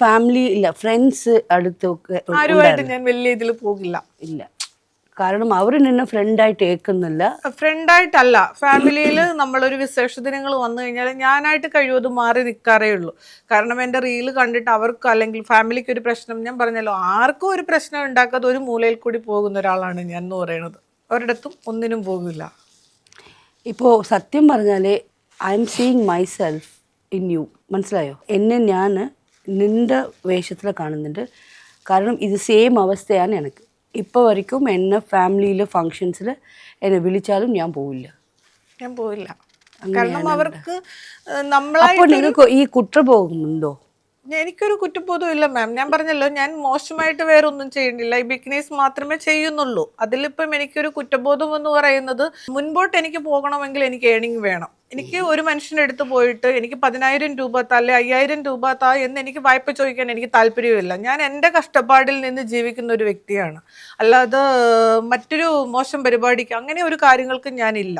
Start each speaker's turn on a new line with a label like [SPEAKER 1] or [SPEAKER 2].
[SPEAKER 1] Family ഇല്ല, friends അടുത്തൊക്കെ
[SPEAKER 2] ആരുമായിട്ട് ഞാൻ വലിയ ഇതിൽ പോകില്ല.
[SPEAKER 1] ഇല്ല, കാരണം അവർ നിന്നെ ഫ്രണ്ടായിട്ട് ഏൽക്കുന്നില്ല.
[SPEAKER 2] ഫ്രണ്ടായിട്ടല്ല, ഫാമിലിയിൽ നമ്മളൊരു വിശേഷ ദിനങ്ങൾ വന്നു കഴിഞ്ഞാൽ ഞാനായിട്ട് കഴിവതും മാറി നിൽക്കാറേ ഉള്ളൂ. കാരണം എൻ്റെ റീല് കണ്ടിട്ട് അവർക്ക് അല്ലെങ്കിൽ ഫാമിലിക്ക് ഒരു പ്രശ്നം, ഞാൻ പറഞ്ഞല്ലോ ആർക്കും ഒരു പ്രശ്നം ഉണ്ടാക്കാതെ ഒരു മൂലയിൽ കൂടി പോകുന്ന ഒരാളാണ് ഞാൻ എന്ന് പറയുന്നത്. ഒരിടത്തും ഒന്നിനും പോകില്ല.
[SPEAKER 1] ഇപ്പോൾ സത്യം പറഞ്ഞാൽ I am seeing myself in you, മനസ്സിലായോ? എന്നെ ഞാൻ നിൻ്റെ വേഷത്തിൽ കാണുന്നുണ്ട്. കാരണം ഇത് സെയിം അവസ്ഥയാണ് എനിക്ക്. ഇപ്പോൾ വரைக்கும் എന്നെ ഫാമിലിയിൽ ഫങ്ഷൻസിൽ എന്നെ വിളിച്ചാലും ഞാൻ പോവില്ല.
[SPEAKER 2] കാരണം അവർക്ക് നമ്മളായിട്ട്.
[SPEAKER 1] അപ്പോൾ നിങ്ങൾക്ക് ഈ കുറ്റബോധമുണ്ടോ?
[SPEAKER 2] എനിക്കൊരു കുറ്റബോധവും ഇല്ല മാം. ഞാൻ പറഞ്ഞല്ലോ, ഞാൻ മോശമായിട്ട് വേറെ ഒന്നും ചെയ്യുന്നില്ല. ഈ ബിക്കിനീസ് മാത്രമേ ചെയ്യുന്നുള്ളൂ. അതിലിപ്പം എനിക്കൊരു കുറ്റബോധം എന്ന് പറയുന്നത്, മുൻപോട്ട് എനിക്ക് പോകണമെങ്കിൽ എനിക്ക് ഏണിംഗ് വേണം. എനിക്ക് ഒരു മനുഷ്യൻ്റെ അടുത്ത് പോയിട്ട് എനിക്ക് 10,000 രൂപ താ, അല്ലെ 5,000 രൂപ താ എന്ന് എനിക്ക് വായ്പ ചോദിക്കാൻ എനിക്ക് താല്പര്യമില്ല. ഞാൻ എൻ്റെ കഷ്ടപ്പാടിൽ നിന്ന് ജീവിക്കുന്ന ഒരു വ്യക്തിയാണ്. അല്ലാതെ മറ്റൊരു മോശം പരിപാടിക്ക് അങ്ങനെ ഒരു കാര്യങ്ങൾക്ക് ഞാനില്ല.